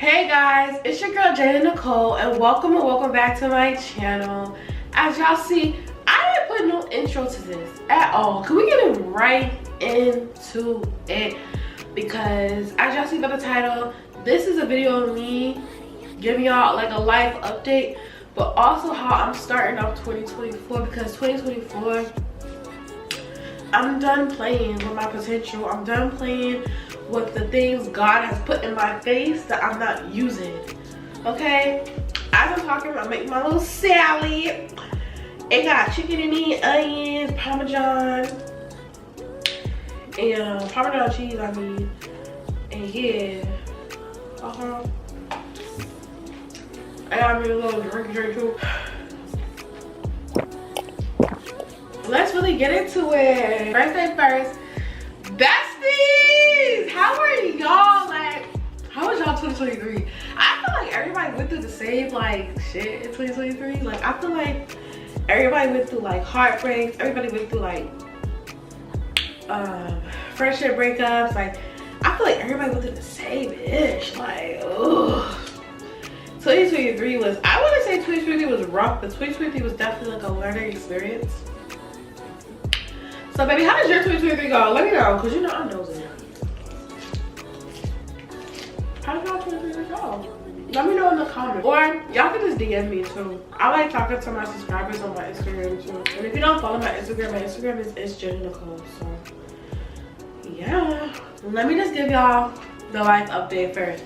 Hey guys, it's your girl Jada Nicole, and welcome back to my channel. As y'all see, I didn't put no intro to this at all. Can we get right into it? Because as y'all see by the title, this is a video of me giving y'all like a life update, but also how I'm starting off 2024, because 2024, I'm done playing with my potential. I'm done playing with the things God has put in my face that I'm not using. Okay, as I'm talking, I'm making my little salad. It got chicken in it, onions, parmesan, and parmesan cheese, I mean. And yeah, I got me a little drink too. Let's really get into it. First thing first, besties, how are y'all? Like, how was y'all 2023? I feel like everybody went through the same like shit in 2023. Like, I feel like everybody went through like heartbreaks. Everybody went through like friendship breakups. Like, I feel like everybody went through the same ish. Like, ugh. 2023 was, I wouldn't say 2023 was rough, but 2023 was definitely like a learning experience. So baby, how did your 2023 go? Let me know, because you know I'm nosy. How did y'all 2023 go? Let me know in the comments. Or y'all can just DM me too. I like talking to my subscribers on my Instagram too. And if you don't follow my Instagram is Jenny Nicole. So yeah. Let me just give y'all the life update first.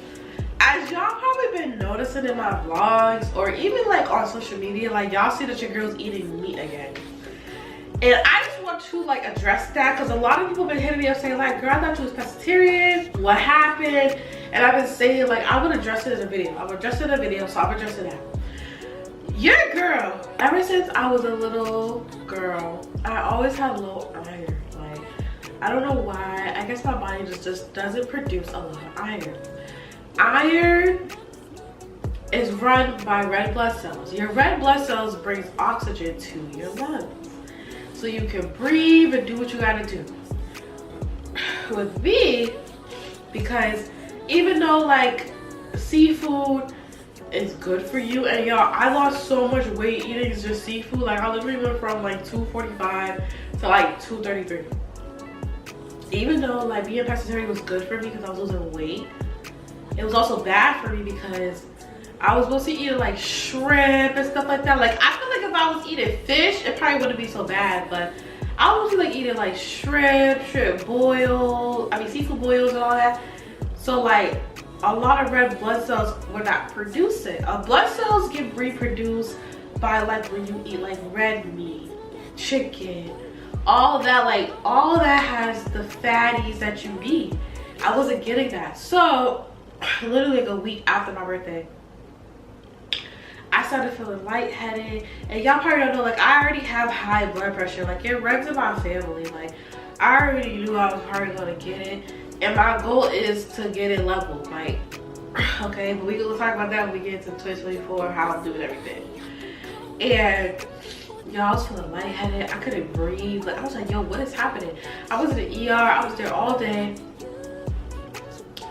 As y'all probably been noticing in my vlogs or even like on social media, like y'all see that your girl's eating meat again. And I just want to like address that, because a lot of people been hitting me up saying like, girl, I thought you was pescatarian, what happened? And I've been saying like, I would address it in a video. I would address it in a video, so I'll address it now. Your girl, ever since I was a little girl, I always had low iron. Like, I don't know why. I guess my body just doesn't produce a lot of iron. Iron is run by red blood cells. Your red blood cells brings oxygen to your lungs, so you can breathe and do what you gotta do. With me, because even though like seafood is good for you, and y'all, I lost so much weight eating just seafood. Like, I literally went from like 245 to like 233. Even though like being pescatarian was good for me because I was losing weight, it was also bad for me because I was supposed to eat like shrimp and stuff like that. Like, I feel like if I was eating fish, it probably wouldn't be so bad, but I was like eating like shrimp boils, seafood boils and all that. So like a lot of red blood cells were not producing. Blood cells get reproduced by like when you eat like red meat, chicken, all that. Like, all that has the fatties that you need. I wasn't getting that. So literally like a week after my birthday, I started feeling lightheaded. And y'all probably don't know, like, I already have high blood pressure. Like, it runs in my family. Like, I already knew I was probably gonna get it, and my goal is to get it leveled. Like, okay, but we gonna talk about that when we get into 2024, how I'm doing everything. And y'all, I was feeling lightheaded. I couldn't breathe. Like, I was like, yo, what is happening? I was in the ER. I was there all day,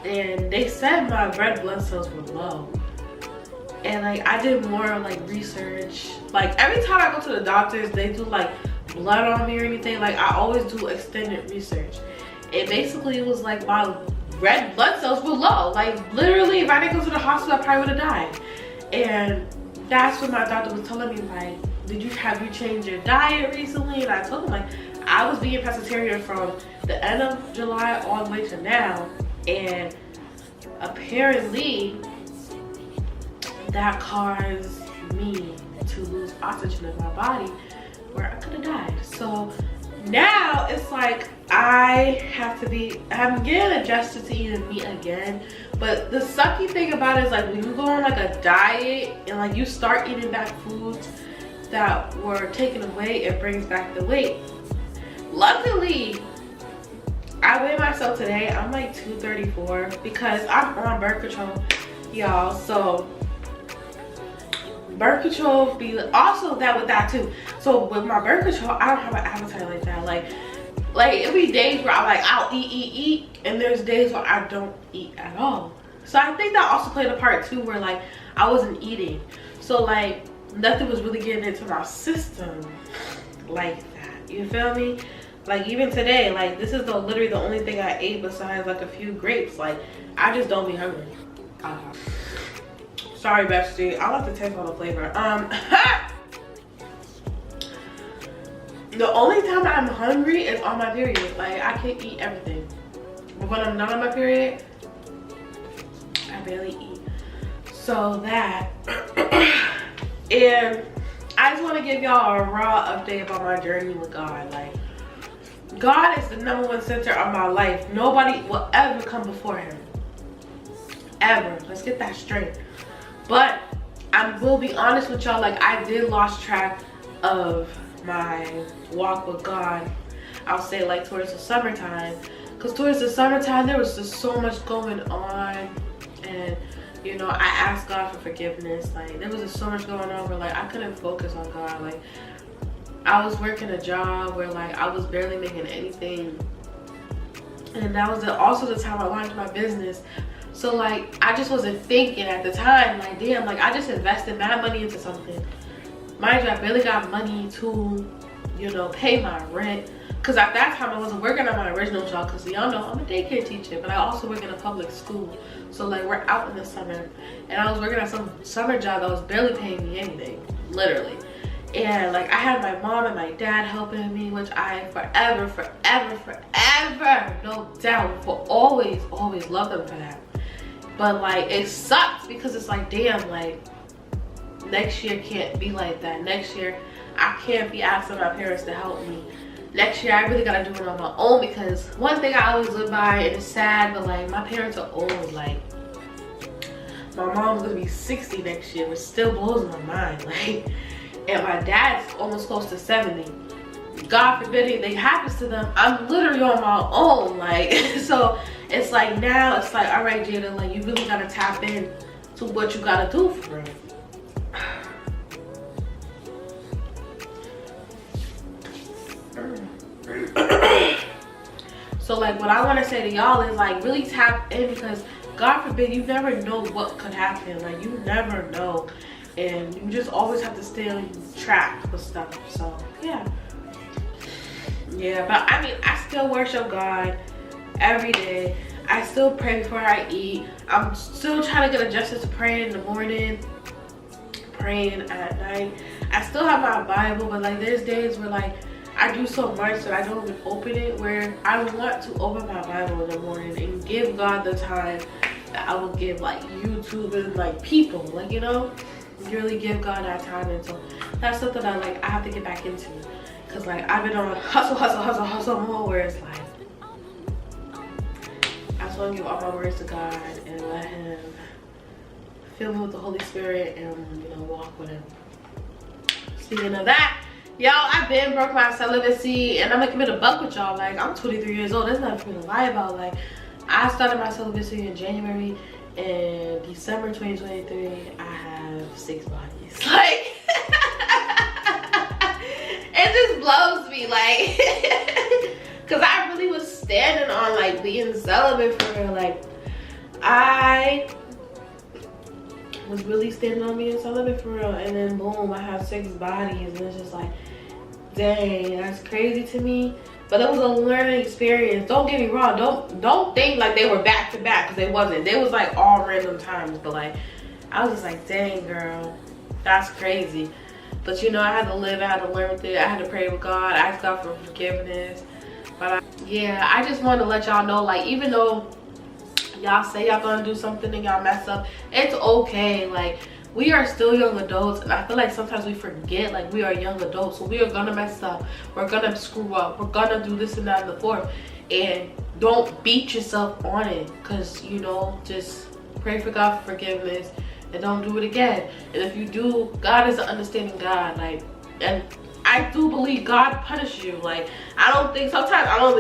and they said my red blood cells were low. And like, I did more like research. Like, every time I go to the doctors, they do like blood on me or anything. Like, I always do extended research. And basically it was like my red blood cells were low. Like, literally, if I didn't go to the hospital, I probably would have died. And that's when my doctor was telling me like, have you changed your diet recently? And I told him like, I was being pescatarian from the end of July all the way to now. And apparently that caused me to lose oxygen in my body, where I could have died. So now it's like I'm getting adjusted to eating meat again. But the sucky thing about it is like, when you go on like a diet and like you start eating back foods that were taken away, it brings back the weight. Luckily, I weighed myself today. I'm like 234 because I'm on birth control, y'all. So birth control be also that with that too. So with my birth control, I don't have an appetite like that. Like it'll be days where I'm like, I'll eat, and there's days where I don't eat at all. So I think that also played a part too, where like I wasn't eating, so like nothing was really getting into my system like that, you feel me? Like even today, like this is literally the only thing I ate besides like a few grapes. Like I just don't be hungry. Sorry bestie, I like to taste all the flavor. The only time I'm hungry is on my period. Like I can eat everything, but when I'm not on my period, I barely eat. So that and I just want to give y'all a raw update about my journey with God. Like God is the #1 center of my life. Nobody will ever come before him, ever. Let's get that straight. But I will be honest with y'all, like I did lost track of my walk with God. I'll say like towards the summertime, because towards the summertime there was just so much going on, and you know, I asked God for forgiveness. Like there was just so much going on where like I couldn't focus on God. Like I was working a job where like I was barely making anything, and that was also the time I launched my business. So like I just wasn't thinking at the time, like damn, like I just invested mad money into something. Mind you, I barely got money to, you know, pay my rent, because at that time I wasn't working at my original job, because y'all know I'm a daycare teacher, but I also work in a public school. So like we're out in the summer, and I was working at some summer job that was barely paying me anything, literally. And like I had my mom and my dad helping me, which I forever, no doubt, will always love them for that. But like it sucks, because it's like damn, like next year can't be like that. Next year I can't be asking my parents to help me. Next year I really gotta do it on my own, because one thing I always live by, and it's sad, but like my parents are old. Like my mom's gonna be 60 next year, which still blows my mind. Like, and my dad's almost close to 70. God forbid anything happens to them, I'm literally on my own. Like so it's like now it's like, all right Jada, like you really gotta tap in to what you gotta do for real. So like what I want to say to y'all is like really tap in, because God forbid, you never know what could happen. Like you never know, and you just always have to stay on track with stuff. So yeah, but I mean I still worship God every day. I still pray before I eat. I'm still trying to get adjusted to praying in the morning, praying at night. I still have my Bible, but like there's days where like I do so much that I don't even open it, where I want to open my Bible in the morning and give God the time that I would give like YouTube and like people, like, you know, really give God that time. And so that's something that like I have to get back into, because like I've been on hustle mode, where it's like I just want to give all my words to God and let him fill me with the Holy Spirit and, you know, walk with him. Speaking of that, y'all, I've been broke my celibacy, and I'm gonna commit a buck with y'all. Like I'm 23 years old. There's nothing for me to lie about. Like I started my celibacy in January, and December 2023 I have 6 bodies. Like it just blows me, like because I really was standing on like being celibate for real. Like I was really standing on being celibate for real, and then boom, I have 6 bodies, and it's just like, dang, that's crazy to me. But it was a learning experience. Don't get me wrong, don't think like they were back to back, because they wasn't. They was like all random times, but like I was just like, dang girl, that's crazy. But you know, I had to live, I had to learn with it, I had to pray with God, ask God for forgiveness. But yeah, I just wanted to let y'all know, like even though y'all say y'all gonna do something and y'all mess up, it's okay. Like we are still young adults, and I feel like sometimes we forget, like we are young adults, so we are gonna mess up, we're gonna screw up, we're gonna do this and that and the fourth. And don't beat yourself on it, because you know, just pray for God for forgiveness and don't do it again. And if you do, God is an understanding God. Like, and I do believe God punishes you. Like I don't even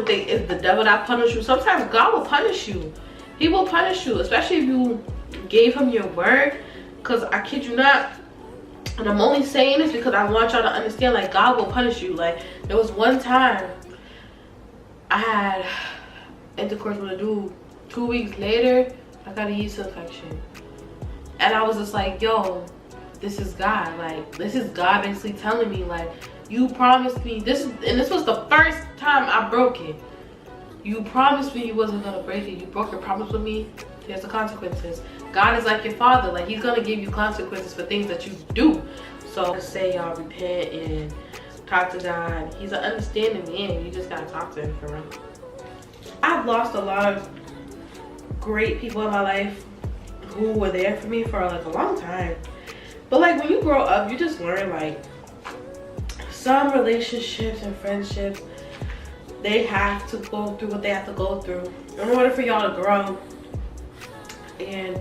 think it's the devil that punishes you. Sometimes God will punish you. He will punish you, especially if you gave him your word. Because I kid you not, and I'm only saying this because I want y'all to understand, like God will punish you. Like there was one time I had intercourse with a dude. 2 weeks later, I got a yeast infection. And I was just like, yo, this is God. Like, this is God basically telling me, like, you promised me this, and this was the first time I broke it. You promised me you wasn't gonna break it. You broke your promise with me. Here's the consequences. God is like your father. Like, he's gonna give you consequences for things that you do. So say y'all repent and talk to God. He's an understanding man. You just gotta talk to him for real. I've lost a lot of great people in my life who were there for me for like a long time. But like, when you grow up, you just learn like some relationships and friendships, they have to go through what they have to go through in order for y'all to grow and,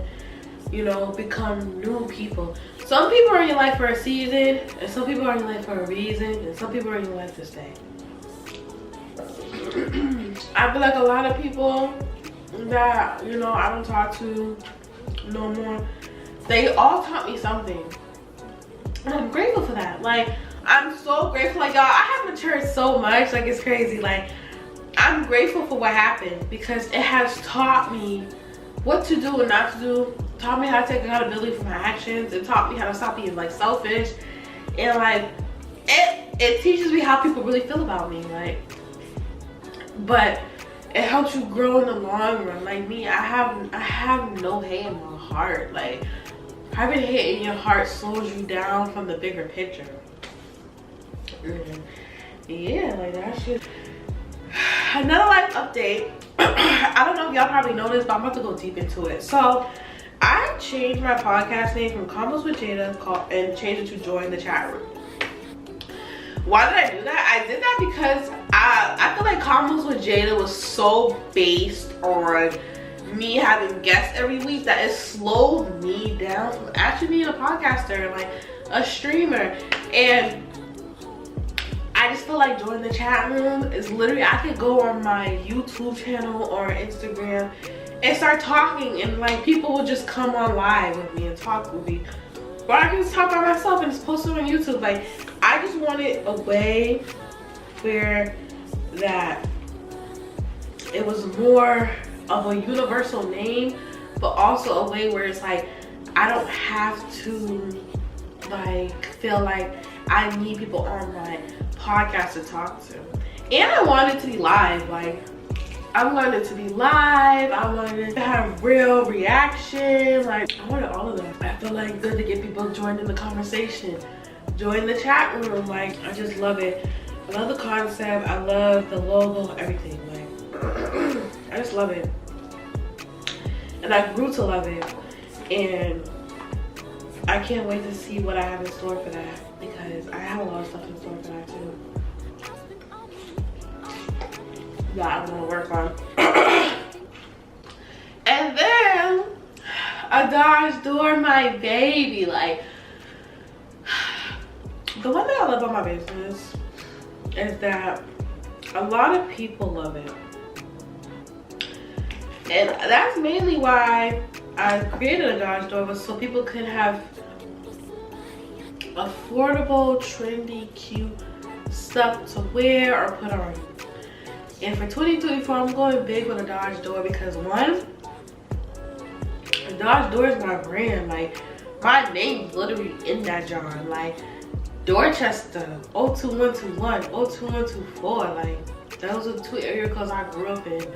you know, become new people. Some people are in your life for a season, and some people are in your life for a reason, and some people are in your life to stay. I feel like a lot of people that, you know, I don't talk to no more, they all taught me something. And I'm grateful for that. Like, I'm so grateful. Like, y'all, I have matured so much. Like, it's crazy. Like, I'm grateful for what happened because it has taught me what to do and not to do. Taught me how to take accountability for my actions. It taught me how to stop being like selfish. And like, it teaches me how people really feel about me. Like, but it helps you grow in the long run. Like me, I have no hate in my heart. Like, having hate in your heart slows you down from the bigger picture. Yeah, like that's just another life update. I don't know if y'all probably know this, but I'm about to go deep into it. So I changed my podcast name from Combos with Jada and changed it to Join the Chat Room. Why did I do that? I did that because I feel like Combos with Jada was so based on me having guests every week that it slowed me down from actually being a podcaster, like a streamer. And I just feel like Join the Chat Room is literally, I could go on my YouTube channel or Instagram and start talking, and like people will just come on live with me and talk with me. Or I can just talk by myself and just post it on YouTube. Like, I just wanted a way where that it was more of a universal name, but also a way where it's like I don't have to like feel like I need people on my podcast to talk to. And I wanted to be live. Like, I wanted to be live. I wanted to have real reaction. Like, I wanted all of that. I feel like good to get people joined in the conversation, join the chat room. Like, I just love it. I love the concept. I love the logo, everything. Like, I just love it. And I grew to love it. And I can't wait to see what I have in store for that, because I have a lot of stuff in store for that too. That I'm gonna work on. And then a Dodge door, my baby. Like, the one thing I love about my business is that a lot of people love it. And that's mainly why I created a Dodge door, was so people could have affordable, trendy, cute stuff to wear or put on. And for 2024, I'm going big with a Dodge door because, one, a Dodge door is my brand. Like, my name's literally in that jar. Like, Dorchester, 02121, 02124. Like, those are the two area codes I grew up in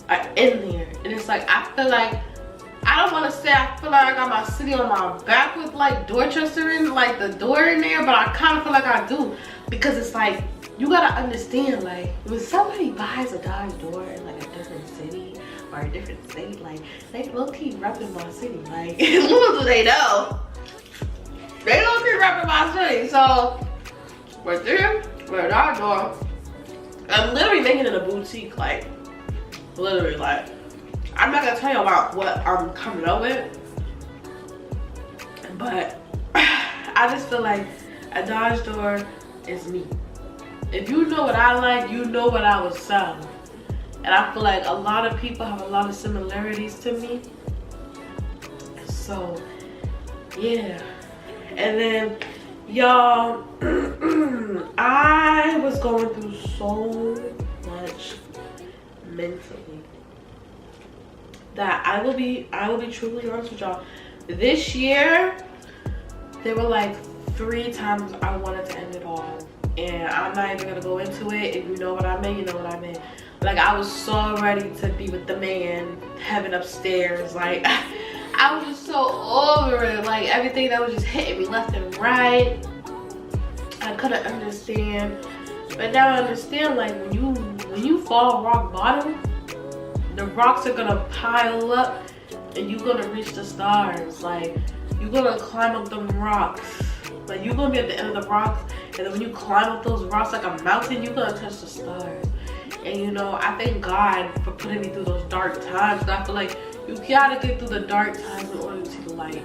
there. And it's like, I feel like, I don't want to say I feel like I got my city on my back with like Dorchester in, like the door in there, but I kind of feel like I do, because it's like, you gotta understand, like, when somebody buys a Dodge door in like a different city or a different state, like, they low-key repping my city. Like, little do they know, they low-key repping my city. So with them, with a Dodge door, I'm literally making it a boutique. Like, literally, like, I'm not gonna tell you about what I'm coming up with, but I just feel like a Dodge door is me. If you know what I like, you know what I would sell. And I feel like a lot of people have a lot of similarities to me. So, yeah. And then, y'all, I was going through so much mentally. that I will be truly honest with y'all. This year, there were like 3 times I wanted to end it all. And I'm not even gonna go into it. If you know what I mean, you know what I mean. Like, I was so ready to be with the man, heaven upstairs. Like, I was just so over it. Like, everything that was just hitting me left and right. I couldn't understand. But now I understand, like, when you fall rock bottom, the rocks are gonna pile up and you're gonna reach the stars. Like, you're gonna climb up them rocks. Like, you're gonna be at the end of the rocks, and then when you climb up those rocks like a mountain, you're gonna touch the stars. And you know, I thank God for putting me through those dark times. 'Cause I feel like you gotta get through the dark times in order to see the light.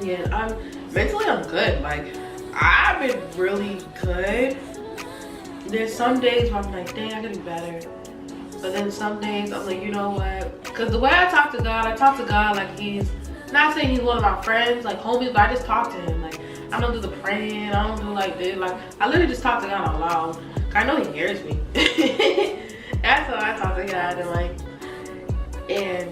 Yeah, I'm good. Like, I've been really good. There's some days where I'm like, dang, I could do better. But then some days I'm like, you know what? Because the way I talk to God like he's, not saying he's one of my friends, like homies, but I just talk to him. Like, I don't do the praying, I don't do like this. Like, I literally just talk to God out loud. I know he hears me. That's how I talk to God. And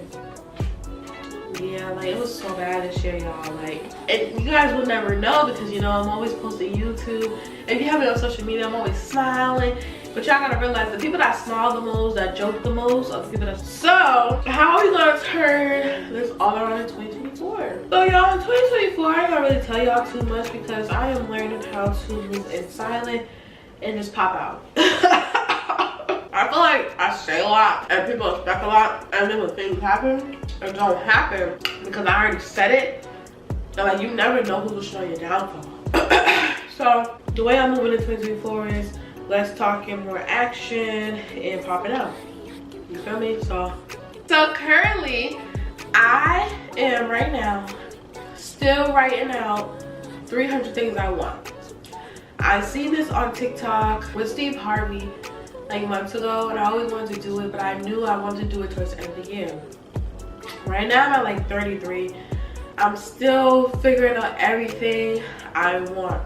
yeah, like, it was so bad this year, y'all. Like, and you guys will never know because, you know, I'm always posting YouTube. If you have me on social media, I'm always smiling. But y'all gotta realize the people that smile the most, that joke the most, are the people that... So, how are we gonna turn this all around in 2024? So, y'all, in 2024, I ain't gonna really tell y'all too much because I am learning how to move in silent and just pop out. I feel like I say a lot and people expect a lot, and then when things happen, it don't happen because I already said it. And like, you never know who's showing your downfall. So the way I'm moving in 2024 is let's talk in more action and pop it out. You feel me? So currently I am right now still writing out 300 things I want. I seen this on TikTok with Steve Harvey like months ago, and I always wanted to do it, but I knew I wanted to do it towards the end of the year. Right now I'm at like 33. I'm still figuring out everything I want.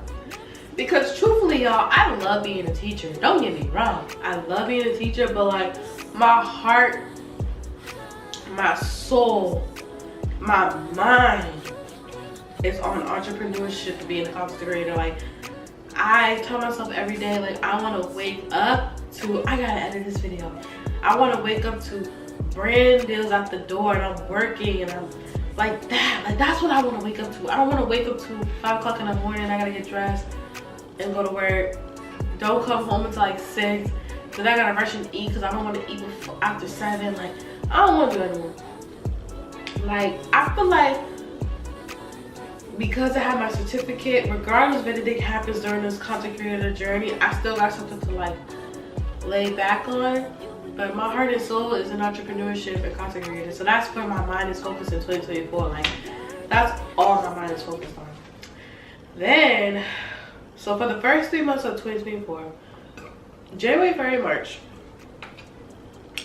Because truthfully, y'all, I love being a teacher. Don't get me wrong. I love being a teacher, but like my heart, my soul, my mind is on entrepreneurship and being a content creator. Like, I tell myself every day, like, I want to wake up to, I gotta edit this video. I want to wake up to brand deals at the door and I'm working and I'm like that. Like, that's what I want to wake up to. I don't want to wake up to 5 o'clock in the morning and I gotta get dressed and go to work. Don't come home until like 6. Then I gotta rush and eat because I don't want to eat after 7. Like, I don't want to do it anymore. Like, I feel like because I have my certificate, regardless if anything happens during this content creator journey, I still got something to like lay back on. But my heart and soul is in entrepreneurship and content creator. So that's where my mind is focused in 2024. Like, that's all my mind is focused on. Then, so for the first 3 months of 2024, January, February, March,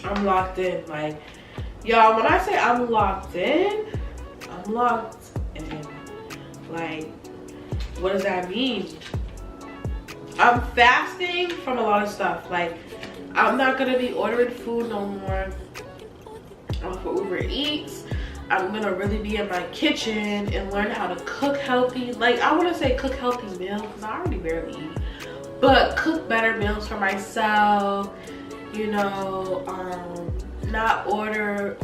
I'm locked in. Like, y'all, when I say I'm locked in, I'm locked in. Like, what does that mean? I'm fasting from a lot of stuff. Like, I'm not gonna be ordering food no more for Uber Eats. I'm gonna really be in my kitchen and learn how to cook healthy. Like, I wanna say cook healthy meals because I already barely eat. But cook better meals for myself, you know, not order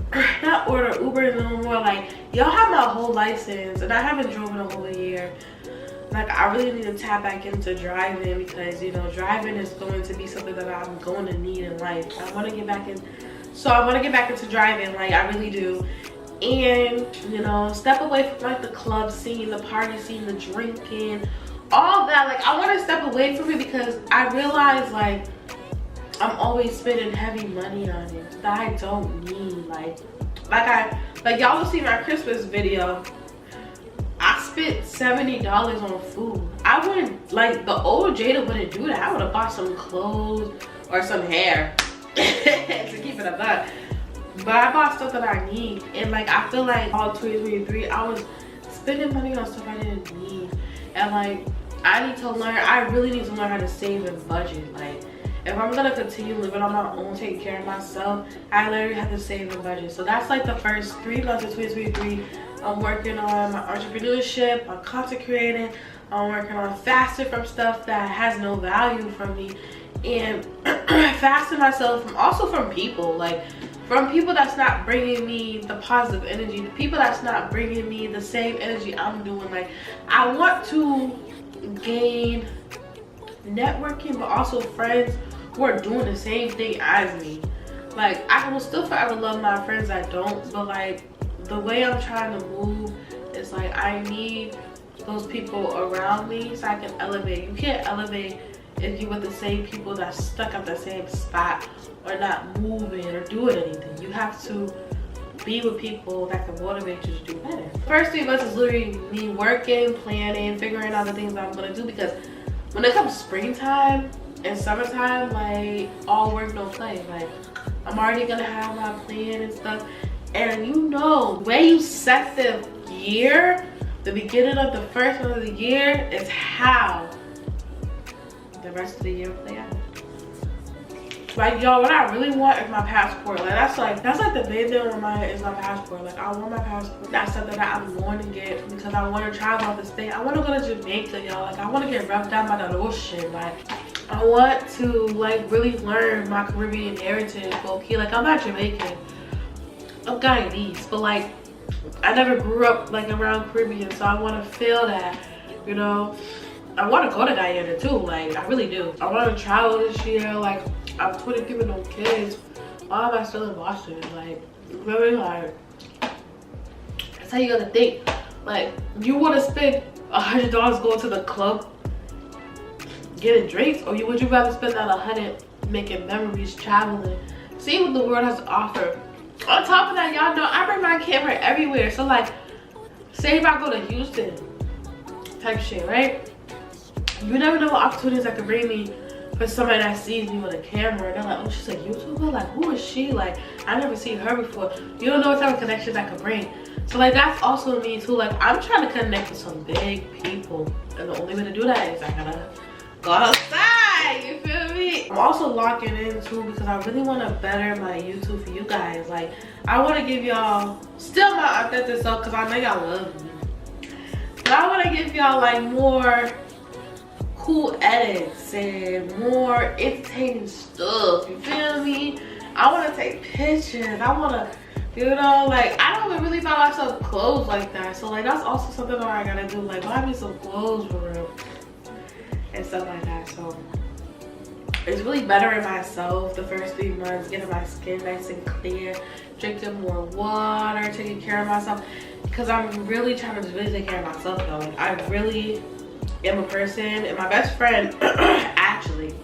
Uber no more. Like, y'all have my whole license and I haven't driven a whole year. Like, I really need to tap back into driving because, you know, driving is going to be something that I'm going to need in life. I want to get back in, so I want to get back into driving, like, I really do. And, you know, step away from like the club scene, the party scene, the drinking, all that. Like, I want to step away from it because I realize, like, I'm always spending heavy money on it that I don't need. Like y'all will see my Christmas video. I spent $70 on food. I wouldn't, like, the old Jada wouldn't do that. I would have bought some clothes or some hair to keep it a buck. But I bought stuff that I need. And like, I feel like all 2023, I was spending money on stuff I didn't need. And like, I need to learn, I really need to learn how to save and budget. Like, if I'm gonna continue living on my own, taking care of myself, I literally have to save a budget. So that's like the first 3 months of 2023. I'm working on my entrepreneurship, my content creating. I'm working on fasting from stuff that has no value for me, and fasting myself from also from people, like from people that's not bringing me the positive energy, the people that's not bringing me the same energy I'm doing. Like, I want to gain networking, but also friends who are doing the same thing as me. Like, I will still forever love my friends that don't, but like the way I'm trying to move is like I need those people around me so I can elevate. You can't elevate if you're with the same people that's stuck at the same spot or not moving or doing anything. You have to be with people that can motivate you to do better. First 3 months is literally me working, planning, figuring out the things that I'm gonna do, because when it comes springtime and summertime, like, all work no play. Like, I'm already gonna have my plan and stuff, and you know, the way you set the year, the beginning of the first month of the year, is how the rest of the year play out. Like, y'all, what I really want is my passport. Like, that's like the main thing on my is my passport. Like, I want my passport. That's something that I'm going to get because I want to travel out the state. I want to go to Jamaica, y'all. Like, I want to get rubbed down by the ocean. Like, I want to like really learn my Caribbean heritage. Okay, like, I'm not Jamaican, I'm Guyanese, but like I never grew up like around Caribbean, so I want to feel that, you know. I want to go to Guyana too, like, I really do. I want to travel this year. Like, I'm 23 with no kids. Why am I still in Boston? Like, really, like, that's how you gotta think. Like, you want to spend $100 going to the club getting drinks, or would you rather spend that 100 making memories, traveling, seeing what the world has to offer? On top of that, y'all know I bring my camera everywhere. So like, say if I go to Houston type shit, right? You never know what opportunities that could bring me for somebody that sees me with a camera and they're like, oh, she's a YouTuber? Like, who is she? Like, I never seen her before. You don't know what type of connections I could bring. So like, that's also me too. Like, I'm trying to connect with some big people, and the only way to do that is I gotta go outside, you feel me? I'm also locking in too because I really want to better my YouTube for you guys. Like, I want to give y'all still my authentic self because I know y'all love me, but I want to give y'all like more cool edits and more entertaining stuff, you feel me? I want to take pictures. I want to, you know, like, I don't even really buy myself clothes like that, so like that's also something that I gotta do, like buy me some clothes for real and stuff like that. So it's really bettering myself the first 3 months, getting my skin nice and clear, drinking more water, taking care of myself, because I'm really trying to really take care of myself though. Like, I really am a person, and my best friend actually,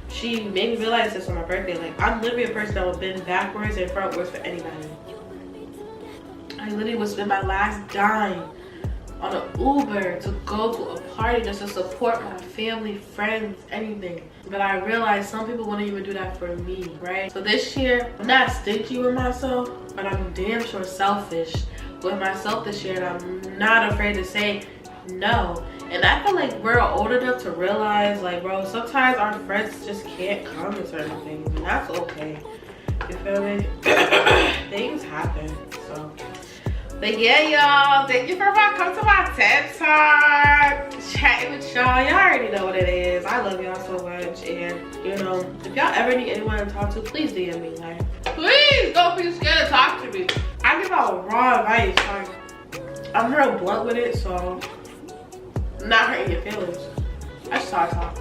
she made me realize this on my birthday. Like, I'm literally a person that will bend backwards and frontwards for anybody. I literally would spend my last dime on an Uber to go to a party just to support my family, friends, anything. But I realized some people wouldn't even do that for me, right? So this year, I'm not stingy with myself, but I'm damn sure selfish with myself this year, and I'm not afraid to say no. And I feel like we're old enough to realize, like, bro, sometimes our friends just can't come to certain things, and that's okay. You feel me? Things happen, so. But yeah, y'all, thank you for coming to my TED Talk, chatting with y'all. Y'all already know what it is. I love y'all so much, and you know, if y'all ever need anyone to talk to, please DM me. Like, please don't be scared to talk to me. I give out raw advice. Like, I'm real blunt with it, so I'm not hurting your feelings. I just talk.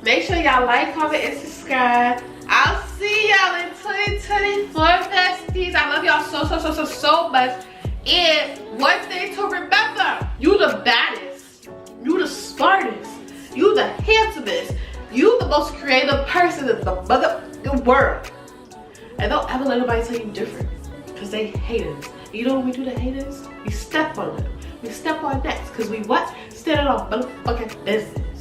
Make sure y'all like, comment, and subscribe. I'll see y'all in 2024, besties. I love y'all so much. And one thing to remember, you the baddest, you the smartest, you the handsomest, you the most creative person in the motherfucking world. And don't ever let nobody tell you different, because they haters. You know what we do to haters? We step on them. We step on necks, because we what? Standing on motherfucking business.